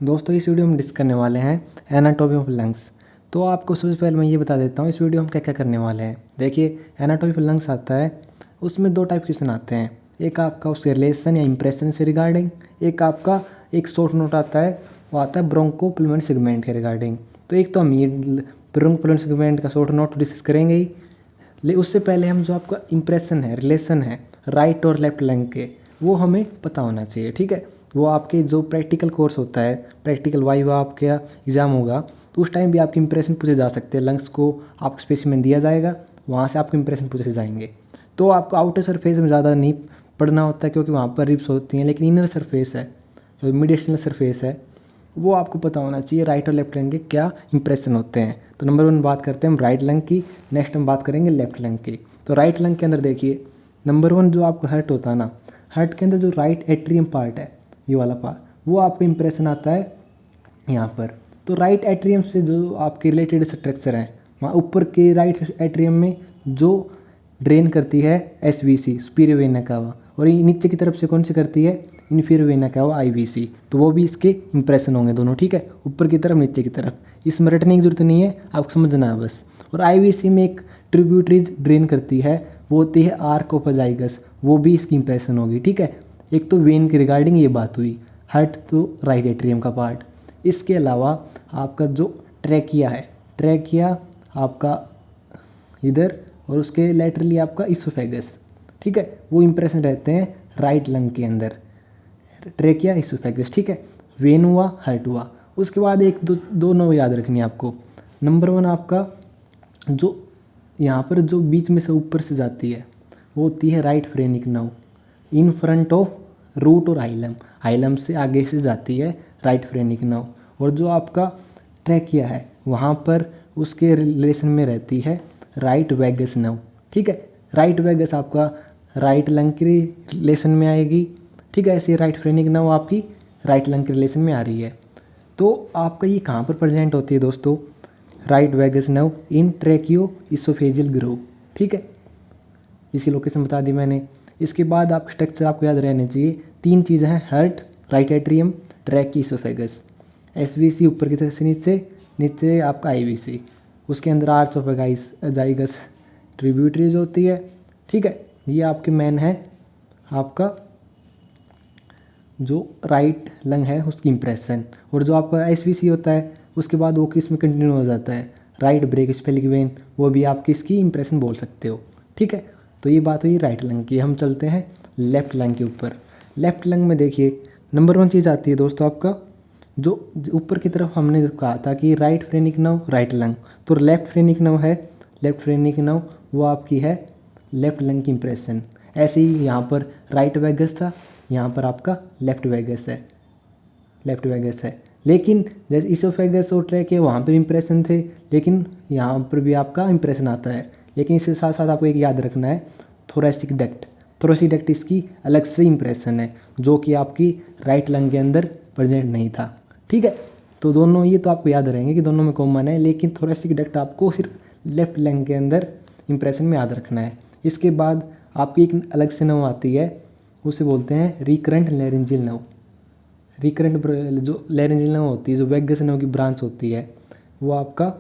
दोस्तों इस वीडियो में डिस्कस करने वाले हैं एनाटॉमी ऑफ लंग्स। तो आपको सबसे पहले मैं ये बता देता हूँ इस वीडियो में क्या क्या करने वाले हैं। देखिए, एनाटॉमी ऑफ लंग्स आता है, उसमें दो टाइप क्वेश्चन आते हैं। एक आपका उसके रिलेशन या इंप्रेशन से रिगार्डिंग, एक आपका एक शॉर्ट नोट आता है, वो आता है ब्रोंको पुल्मोनरी सेगमेंट के रिगार्डिंग। तो एक तो हम ये ब्रोंको पुल्मोनरी सेगमेंट का शॉर्ट नोट डिस्कस करेंगे ही, उससे पहले हम जो आपका इंप्रेशन है, रिलेशन है राइट और लेफ्ट लंग के, वो हमें पता होना चाहिए। ठीक है, वो आपके जो प्रैक्टिकल कोर्स होता है, प्रैक्टिकल वाइवा आपका एग्ज़ाम होगा, तो उस टाइम भी आपके इंप्रेशन पूछे जा सकते हैं। लंग्स को आपको स्पेसिमेन दिया जाएगा, वहाँ से आपको इंप्रेशन पूछे जाएंगे। तो आपको आउटर सरफेस में ज़्यादा नहीं पढ़ना होता है क्योंकि वहाँ पर रिब्स होती हैं, लेकिन इनर सरफेस है, जो मिडिस्टल सरफेस है, वो आपको पता होना चाहिए राइट और लेफ्ट लंग के क्या इंप्रेशन होते हैं। तो नंबर 1 बात करते हैं हम राइट लंग की, नेक्स्ट हम बात करेंगे लेफ्ट लंग की। तो राइट लंग के अंदर देखिए, नंबर 1 जो आपका हार्ट होता है ना, हार्ट के अंदर जो राइट एट्रियम पार्ट है, ये वाला पार्ट, वो आपको इंप्रेशन आता है यहाँ पर। तो राइट एट्रियम से जो आपके रिलेटेड स्ट्रक्चर हैं, वहाँ ऊपर के राइट एट्रियम में जो ड्रेन करती है एसवीसी, सुपीरियर वेना कावा, और ये नीचे की तरफ से कौन सी करती है, इन्फीरियर वेना कावा आईवीसी। तो वो भी इसके इंप्रेशन होंगे दोनों। ठीक है, ऊपर की तरफ नीचे की तरफ, इसमें रटने की जरूरत नहीं है, आपको समझना है बस। और आईवीसी में एक ट्रिब्यूटरीज ड्रेन करती है, वो होती है आर्क ऑफ अजाइगस, वो भी इसकी इंप्रेशन होगी। ठीक है, एक तो वेन के रिगार्डिंग ये बात हुई, हार्ट तो राइट एट्रियम का पार्ट। इसके अलावा आपका जो ट्रैकिया है, ट्रैकिया आपका इधर, और उसके लेटरली आपका इसोफेगस। ठीक है, वो इंप्रेशन रहते हैं राइट लंग के अंदर, ट्रैकिया इसोफेगस। ठीक है, वेन हुआ, हार्ट हुआ। उसके बाद एक दो नौ याद रखनी है आपको। नंबर 1 आपका जो यहाँ पर जो बीच में से ऊपर से जाती है, वो होती है right phrenic nerve, in front of root और हाइलम, हाइलम से आगे से जाती है राइट फ्रेनिक नर्व। और जो आपका ट्रैकिया है, वहाँ पर उसके रिलेशन में रहती है राइट वैगस नर्व। ठीक है, राइट वैगस आपका राइट लंग के रिलेशन में आएगी। ठीक है, ऐसे राइट फ्रेनिक नर्व आपकी राइट लंग के रिलेशन में आ रही है। तो आपका ये कहाँ पर प्रेजेंट होती है दोस्तों, राइट वैगस नर्व इन ट्रैकियो इसोफेजियल ग्रोव। ठीक है, इसकी लोकेशन बता दी मैंने। इसके बाद आप स्ट्रक्चर आपको याद रहने चाहिए, 3 चीज़ें हैं, heart, right atrium, ट्रैकी, oesophagus. SVC ऊपर की तरफ से नीचे, नीचे आपका आईवीसी, उसके अंदर आर्च ऑफ अजाइगस ट्रिब्यूटरीज होती है। ठीक है, ये आपके मैन है आपका जो राइट लंग है उसकी इंप्रेशन। और जो आपका एसवीसी होता है, उसके बाद वो किस में कंटिन्यू हो जाता है, राइट ब्रेक स्पेलिक वेन, वो भी आप किसकी इंप्रेशन बोल सकते हो। ठीक है, तो ये बात हुई राइट लंग की। हम चलते हैं लेफ्ट लंग के ऊपर। लेफ्ट लंग में देखिए, नंबर 1 चीज़ आती है दोस्तों आपका जो ऊपर की तरफ हमने कहा था कि right phrenic nerve right lung, तो लेफ्ट फ्रेनिक नर्व है, लेफ्ट फ्रेनिक नर्व वो आपकी है लेफ्ट लंग की इंप्रेशन। ऐसे ही यहाँ पर राइट वैगस था, यहाँ पर आपका लेफ्ट वैगस है, लेफ्ट वैगस है। लेकिन जैसे इसोफेगस और ट्रैकिया वहाँ पर इंप्रेशन थे, लेकिन यहाँ पर भी आपका इंप्रेशन आता है। लेकिन इसके साथ साथ आपको एक याद रखना है, थोरेसिक डक्ट, थोरेसिक डक्ट इसकी अलग से इंप्रेशन है, जो कि आपकी राइट लंग के अंदर प्रेजेंट नहीं था। ठीक है, तो दोनों ये तो आपको याद रहेंगे कि दोनों में कॉमन है, लेकिन थोरेसिक डक्ट आपको सिर्फ लेफ्ट लंग के अंदर इंप्रेशन में याद रखना है। इसके बाद आपकी एक अलग से नर्व आती है, उसे बोलते हैं रिकरेंट लैरिंजियल नर्व। रिकरेंट जो लैरिंजियल नर्व होती है, जो वैगस नर्व की ब्रांच होती है, वो आपका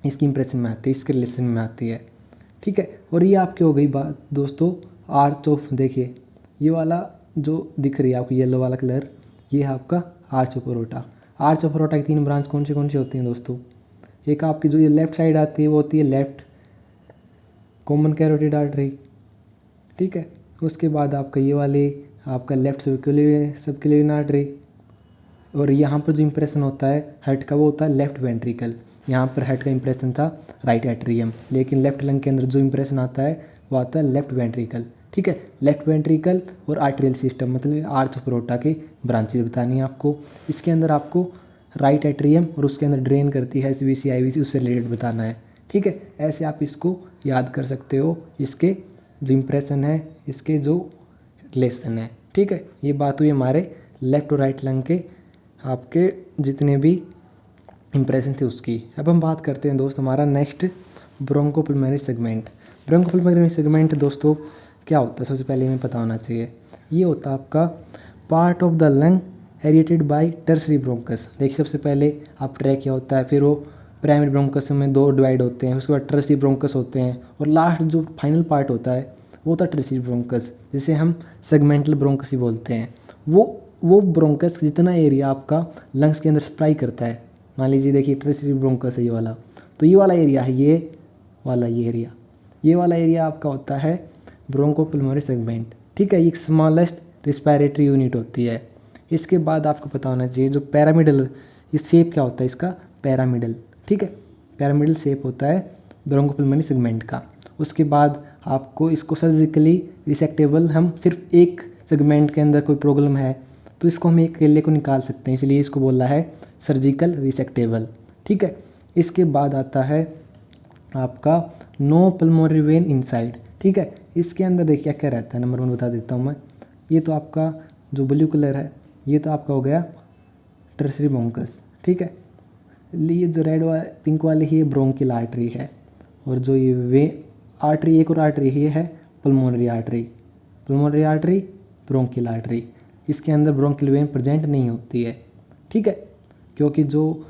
इसकी इंप्रेशन में आती है, इसके रिलेशन में आती है। ठीक है, और ये आपकी हो गई बात दोस्तों आर्च ऑफ, देखिए ये वाला जो दिख रही है आपको येलो वाला कलर, ये है आपका arch of aorta. Arch of aorta की 3 ब्रांच कौन सी होती हैं दोस्तों, एक आपकी जो ये लेफ्ट साइड आती है वो होती है लेफ्ट कॉमन कैरोटिड आर्टरी। ठीक है, उसके बाद आपका ये वाले आपका लेफ्ट सबक्लेवियन आर्टरी, और यहाँ पर जो इंप्रेशन होता है हार्ट का वो होता है लेफ्ट वेंट्रिकल। यहाँ पर हार्ट का इंप्रेशन था राइट एट्रियम, लेकिन लेफ्ट लंग के अंदर जो इंप्रेशन आता है वो आता है लेफ्ट वेंट्रिकल। ठीक है, लेफ्ट वेंट्रिकल और आर्टेरियल सिस्टम, मतलब आर्च ऑफ अरोटा की ब्रांचेज बतानी है आपको। इसके अंदर आपको राइट एट्रियम और उसके अंदर ड्रेन करती है एसवीसी आईवीसी, उससे रिलेटेड बताना है। ठीक है, ऐसे आप इसको याद कर सकते हो, इसके जो इंप्रेशन है, इसके जो रिलेशन है। ठीक है, ये बात हुई हमारे लेफ्ट और राइट लंग के आपके जितने भी इंप्रेशन थे उसकी। अब हम बात करते हैं दोस्त हमारा नेक्स्ट ब्रोंकोपुल्मोनरी सेगमेंट। ब्रोंकोपुल्मोनरी सेगमेंट दोस्तों क्या होता है, सबसे पहले हमें पता होना चाहिए। ये होता है आपका part of the lung aerated by tertiary bronchus. देखिए सबसे पहले आप ट्रैकिया होता है, फिर वो प्राइमरी ब्रोंकस में दो डिवाइड होते हैं, उसके बाद टर्सरी ब्रोंकस होते हैं, और लास्ट जो फाइनल पार्ट होता है वो होता है टर्सरी ब्रोंकस, जिसे हम सेगमेंटल ब्रोंकस ही बोलते हैं। वो ब्रोंकस जितना एरिया आपका लंग्स के अंदर सप्लाई करता है, मान लीजिए देखिए टर्सरी ब्रोंकस है ये वाला, तो ये वाला एरिया है, ये वाला एरिया आपका होता है ब्रोंकोपल्मोनरी सेगमेंट। ठीक है, ये स्मॉलेस्ट रिस्पायरेटरी यूनिट होती है। इसके बाद आपको पता होना चाहिए जो पैरामिडल, ये शेप क्या होता है इसका, पैरामिडल। ठीक है, पैरामिडल शेप होता है ब्रोंकोपल्मोनरी सेगमेंट का। उसके बाद आपको इसको सर्जिकली रिसेक्टेबल, हम सिर्फ एक सेगमेंट के अंदर कोई प्रॉब्लम है तो इसको हम एक केले को निकाल सकते हैं, इसलिए इसको बोला है सर्जिकल रिसेक्टेबल। ठीक है, इसके बाद आता है आपका नो पल्मोनरी वेन इनसाइड। ठीक है, इसके अंदर देखिए क्या क्या रहता है, नंबर 1 बता देता हूँ मैं। ये तो आपका जो ब्लू कलर है ये तो आपका हो गया टर्सरी ब्रोंकस। ठीक है, ये जो रेड वाला पिंक वाली ही ब्रोंकियल आर्टरी है, और जो ये वे आर्टरी, एक और आर्टरी ये है पल्मोनरी आर्टरी। ब्रोंकियल आर्टरी, इसके अंदर ब्रोंकियल वेन प्रेजेंट नहीं होती है। ठीक है, क्योंकि जो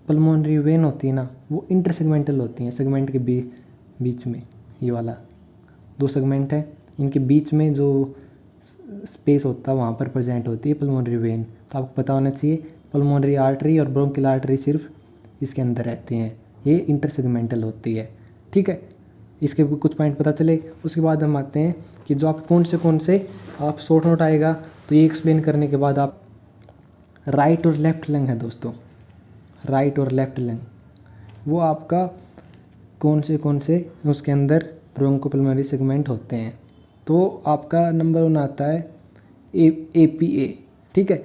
पल्मोनरी वेन होती है ना वो इंटरसेगमेंटल होती हैं, सेगमेंट के बीच में, ये वाला 2 सेगमेंट है, इनके बीच में जो स्पेस होता है वहाँ पर प्रेजेंट होती है पल्मोनरी वेन। तो आपको पता होना चाहिए पल्मोनरी आर्टरी और ब्रोंकियल आर्टरी सिर्फ इसके अंदर रहती हैं, ये इंटरसेगमेंटल होती है। ठीक है, इसके कुछ पॉइंट पता चले। उसके बाद हम आते हैं कि जो आप कौन से आप शॉर्ट नोट आएगा, तो ये एक्सप्लेन करने के बाद आप राइट और लेफ्ट लंग है दोस्तों, राइट और लेफ्ट लंग, वो आपका कौन से उसके अंदर ब्रोंकोपल्मोनरी सेगमेंट होते हैं। तो आपका नंबर 1 आता है APA। ठीक है,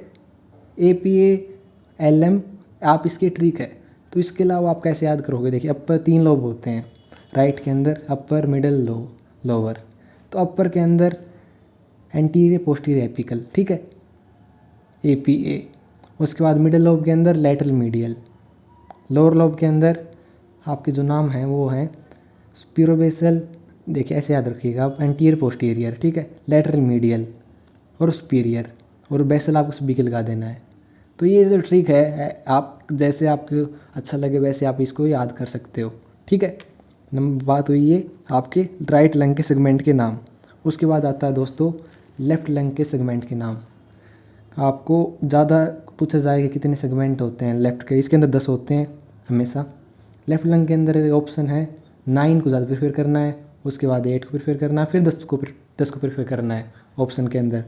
APA LM, आप इसकी ट्रिक है। तो इसके अलावा आप कैसे याद करोगे, देखिए अपर 3 लोब होते हैं राइट के अंदर, अपर मिडल लोअर। तो अपर के अंदर एंटीरियर पोस्टीरियर एपिकल। ठीक है, APA। उसके बाद मिडल लोब के अंदर लैटरल मीडियल, लोअर लोब के अंदर आपके जो नाम है वो है स्पिरोबेसल। देखिए ऐसे याद रखिएगा आप, एंटीरियर पोस्टीरियर। ठीक है, लैटरल मीडियल और सुपीरियर, और बेसल आपको सभी के लगा देना है। तो ये जो ट्रिक है आप जैसे आपको अच्छा लगे वैसे आप इसको याद कर सकते हो। ठीक है, बात हुई ये आपके राइट लंग के सेगमेंट के नाम। उसके बाद आता है दोस्तों लेफ्ट लंग के सेगमेंट के नाम। आपको ज़्यादा पूछा जाए कि कितने सेगमेंट होते हैं लेफ्ट के, इसके अंदर 10 होते हैं हमेशा। लेफ्ट लंग के अंदर ऑप्शन है 9 को ज़्यादा प्रेफर करना है, उसके बाद 8 को प्रेफर करना है, फिर 10 को प्रेफर करना है ऑप्शन के अंदर,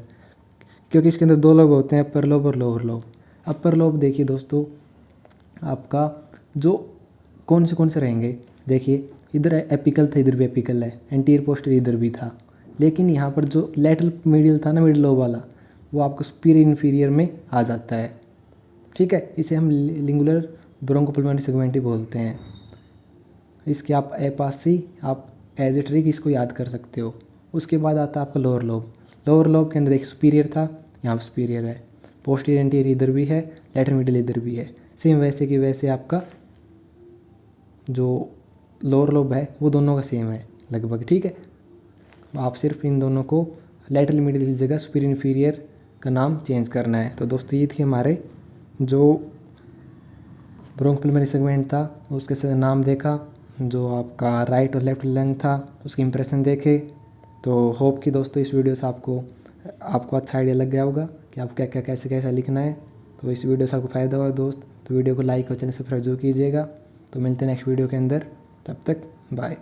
क्योंकि इसके अंदर 2 लोब होते हैं, अपर लोब और लोअर लोब। अपर लोब देखिए दोस्तों आपका जो कौन से रहेंगे, देखिए इधर एपिकल था, इधर भी एपिकल है, एंटीरियर पोस्टीरियर इधर भी था, लेकिन यहाँ पर जो लैटरल मीडियल था ना, मिडिल लोब वाला, वो आपको सुपीरियर इन्फीरियर में आ जाता है। ठीक है, इसे हम लिंगुलर ब्रोंकोपल्मोनरी सेगमेंट ही बोलते हैं। इसके आप एपासी, आप एज ए ट्रिक इसको याद कर सकते हो। उसके बाद आता है आपका लोअर लोब के अंदर एक सुपीरियर था, यहाँ पर सुपीरियर है, पोस्टीरियर एंटीरियर इधर भी है, लैटरल मिडिल इधर भी है। सेम वैसे कि वैसे आपका जो लोअर लोब है वो दोनों का सेम है लगभग। ठीक है, आप सिर्फ इन दोनों को लैटरल मिडिल की जगह सुपीरियर इन्फीरियर का नाम चेंज करना है। तो दोस्तों ये थी हमारे जो ब्रोंकोपल्मोनरी सेगमेंट था उसके से नाम देखा, जो आपका राइट और लेफ्ट लंग था उसकी इंप्रेशन देखे। तो होप कि दोस्तों इस वीडियो से आपको अच्छा आइडिया लग गया होगा कि आपको क्या क्या कैसे लिखना है। तो इस वीडियो से आपको फ़ायदा हुआ दोस्त, तो वीडियो को लाइक और चैनल सब्सक्राइब जरूर कीजिएगा। तो मिलते हैं नेक्स्ट वीडियो के अंदर, तब तक बाय।